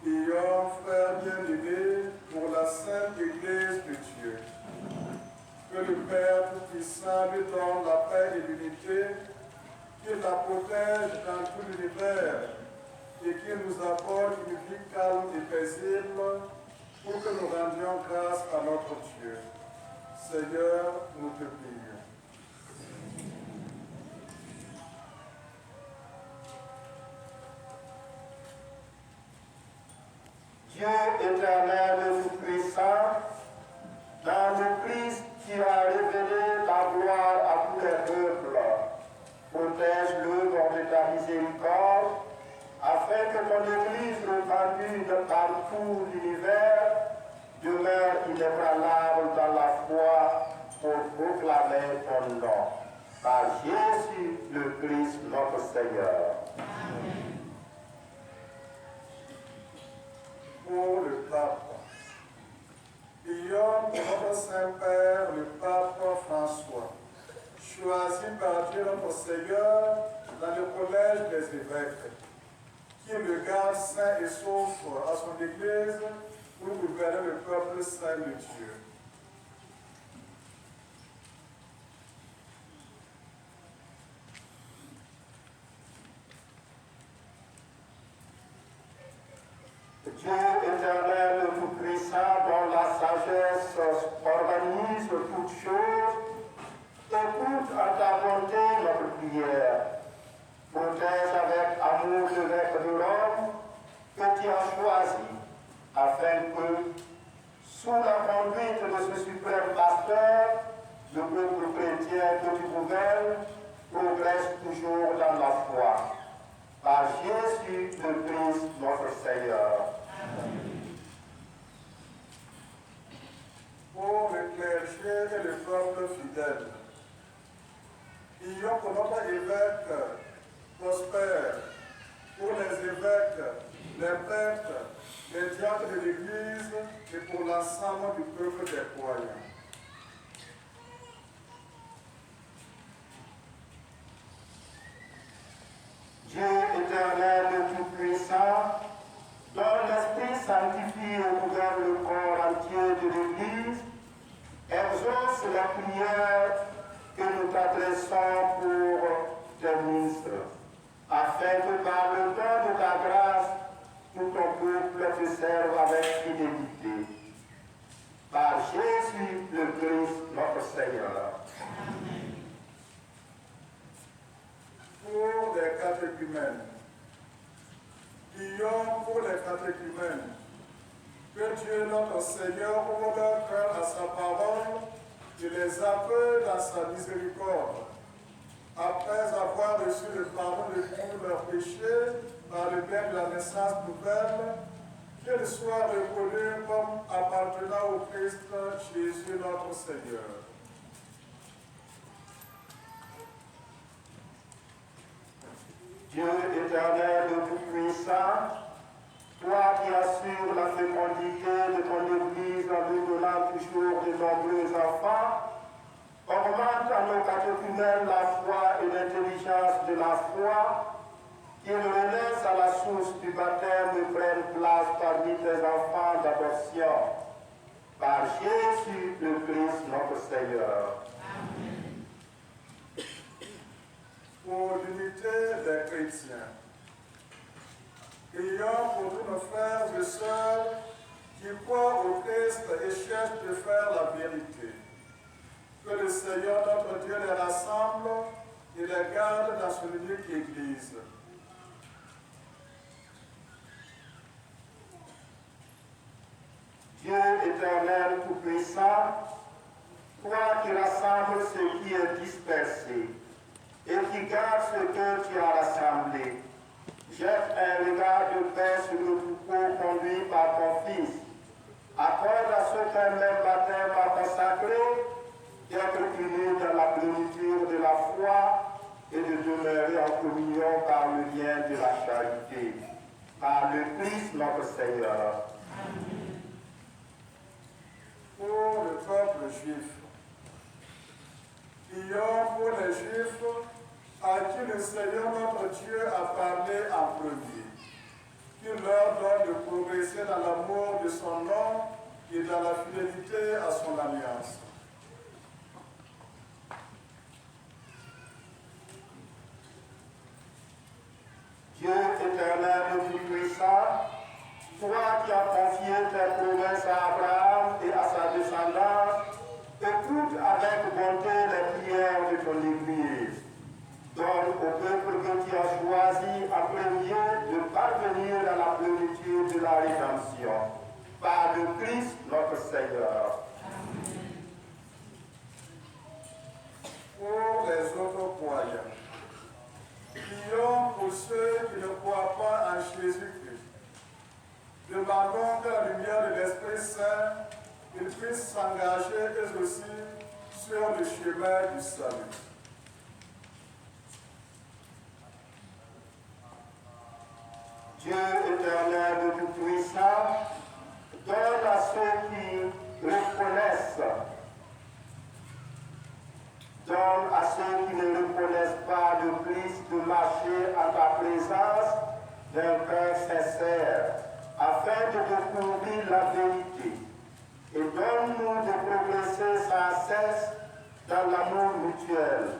Prions, frères bien-aimés, pour la Sainte Église de Dieu. Que le Père Tout-Puissant lui donne la paix et l'unité, qu'il la protège dans tout l'univers et qu'il nous apporte une vie calme et paisible pour que nous rendions grâce à notre Dieu. Seigneur, nous te prions. Dieu éternel et tout-puissant, dans le Christ qui a révélé ta gloire à tous les peuples, protège-le de ta miséricorde, afin que ton Église répandue de partout l'univers demeure inébranlable dans la foi pour proclamer ton nom. Par Jésus le Christ notre Seigneur. Amen. Pour le pape. Prions pour notre Saint-Père, le pape François, choisi par Dieu notre Seigneur dans le collège des évêques, qui le garde saint et sauf à son Église pour gouverner le peuple saint de Dieu. Dieu éternel tout-puissant, dont la sagesse organise toutes choses, écoute à ta bonté notre prière. Protège avec amour l'évêque de Rome que tu as choisi, afin que, sous la conduite de ce suprême pasteur, le peuple chrétien que tu gouvernes progresse toujours dans la foi. Par Jésus le Christ, notre Seigneur. Pour le clergé et le peuple fidèle, prions pour notre évêque prospère, pour les évêques, les prêtres, les diacres de l'Église et pour l'ensemble du peuple des croyants. Dieu éternel et tout-puissant, dont l'Esprit sanctifie et gouverne le corps entier de l'Église, exauce la prière que nous t'adressons pour tes ministres, afin que par le don de ta grâce, tout ton peuple te serve avec fidélité. Par Jésus le Christ, notre Seigneur. Pour les catéchumènes, prions pour les catéchumènes, que Dieu notre Seigneur ouvre leur cœur à sa parole et les appelle dans sa miséricorde. Après avoir reçu le pardon de tous leurs péchés par le bien de la naissance nouvelle, qu'ils soient reconnus comme appartenant au Christ Jésus notre Seigneur. Dieu éternel et tout-puissant, toi qui assures la fécondité de ton Église en lui donnant toujours de nombreux enfants, augmente à nos catéchumènes la foi et l'intelligence de la foi, qu'ils renaissent à la source du baptême et prennent place parmi tes enfants d'adoption. Par Jésus le Christ notre Seigneur. Pour l'unité des chrétiens. Prions pour tous nos frères et sœurs qui croient au Christ et cherchent de faire la vérité. Que le Seigneur notre Dieu les rassemble et les garde dans son unique Église. Dieu éternel tout-puissant, toi qui rassembles ce qui est dispersé, et qui garde ce que tu as rassemblé. Jette un regard de paix sur le troupeau conduit par ton Fils. Accorde à ceux qu'un même baptême a consacré d'être unis dans la plénitude de la foi et de demeurer en communion par le lien de la charité. Par le Christ notre Seigneur. Pour le peuple juif. Prions pour les Juifs à qui le Seigneur notre Dieu a parlé en premier, qu'il leur donne de progresser progresser dans l'amour de son nom et dans la fidélité à son alliance. Dieu éternel et tout-puissant, toi qui as confié tes promesses à Abraham et à sa descendance, écoute avec bonté les prières de ton Église. Donne au peuple que tu as choisi en premier de parvenir à la plénitude de la rédemption. Par le Christ notre Seigneur. Pour les autres croyants, prions pour ceux qui ne croient pas en Jésus-Christ. Demandons que la lumière de l'Esprit Saint, ils puissent s'engager eux aussi sur le chemin du salut. Dieu éternel de tout-puissant, donne à ceux qui reconnaissent, donne à ceux qui ne reconnaissent pas le Christ de marcher en ta présence d'un cœur sincère, afin de découvrir la vérité. Et donne-nous de progresser sans cesse dans l'amour mutuel,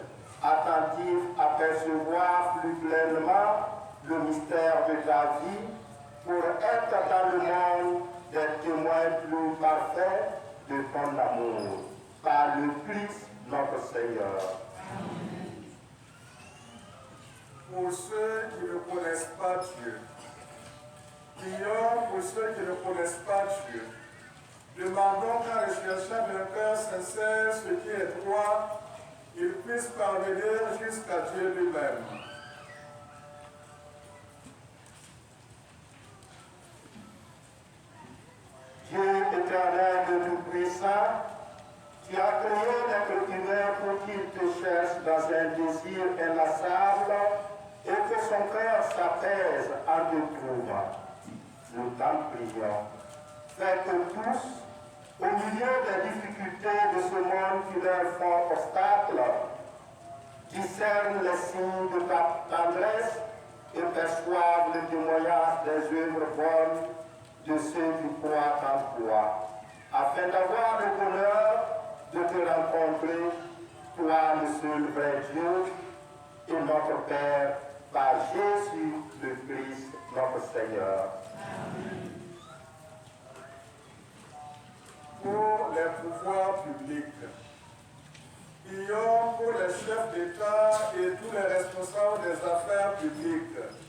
attentif à percevoir plus pleinement le mystère de ta vie, pour être dans le monde des témoins plus parfaits de ton amour. Par le Christ, notre Seigneur. Pour ceux qui ne connaissent pas Dieu, prions pour ceux qui ne connaissent pas Dieu. Demandons qu'en recherchant d'un cœur sincère ce qui est droit, ils puissent parvenir jusqu'à Dieu lui-même. Dieu éternel de tout-puissant, tu as créé l'être humain pour qu'il te cherche dans un désir inlassable et que son cœur s'apaise en te trouvant. Nous t'en prions. Fais que tous, au milieu des difficultés de ce monde qui leur font obstacle, discernent les signes de ta tendresse et perçoivent le témoignage des œuvres bonnes de ceux qui croient en toi, afin d'avoir le bonheur de te rencontrer, toi le seul vrai Dieu et notre Père, par Jésus le Christ, notre Seigneur. Pour les pouvoirs publics, prions pour les chefs d'État et tous les responsables des affaires publiques.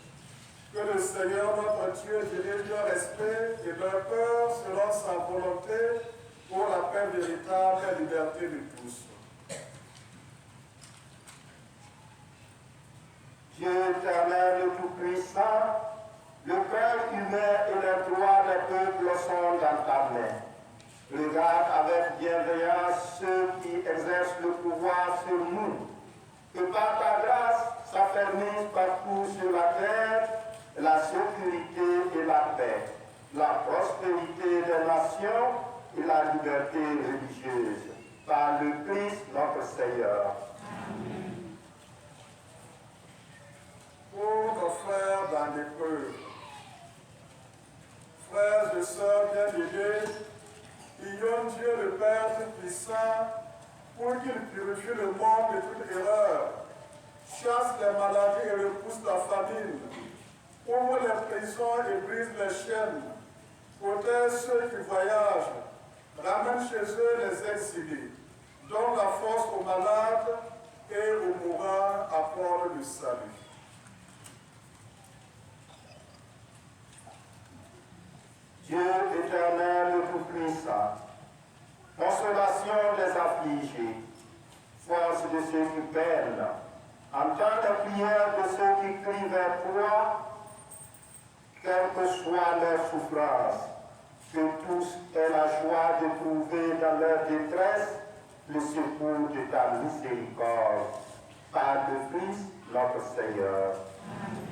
Que le Seigneur notre Dieu dirige leur esprit et leur cœur selon sa volonté pour la paix véritable et la liberté de tous. Dieu éternel et tout-puissant, le cœur humain et les droits des peuples sont dans ta main. Regarde avec bienveillance ceux qui exercent le pouvoir sur nous. Que par ta grâce s'affermissent partout sur la terre la sécurité et la paix, la prospérité des nations et la liberté religieuse. Par le Christ notre Seigneur. Pour nos frères dans l'épreuve, frères et sœurs bien-aimés, prions Dieu le Père Tout-Puissant pour qu'il purifie le monde de toute erreur, chasse les maladies et repousse la famine, ouvre les prisons et brise les chaînes, protège ceux qui voyagent, ramène chez eux les exilés, donne la force aux malades et aux mourants, apporte le salut. Dieu éternel et tout-puissant, consolation des affligés, force de ceux qui peinent, entends les prières de ceux qui crient vers toi, quelle que soit leur souffrance, que tous aient la joie de trouver dans leur détresse le secours de ta miséricorde. Par le Christ, notre Seigneur. Amen.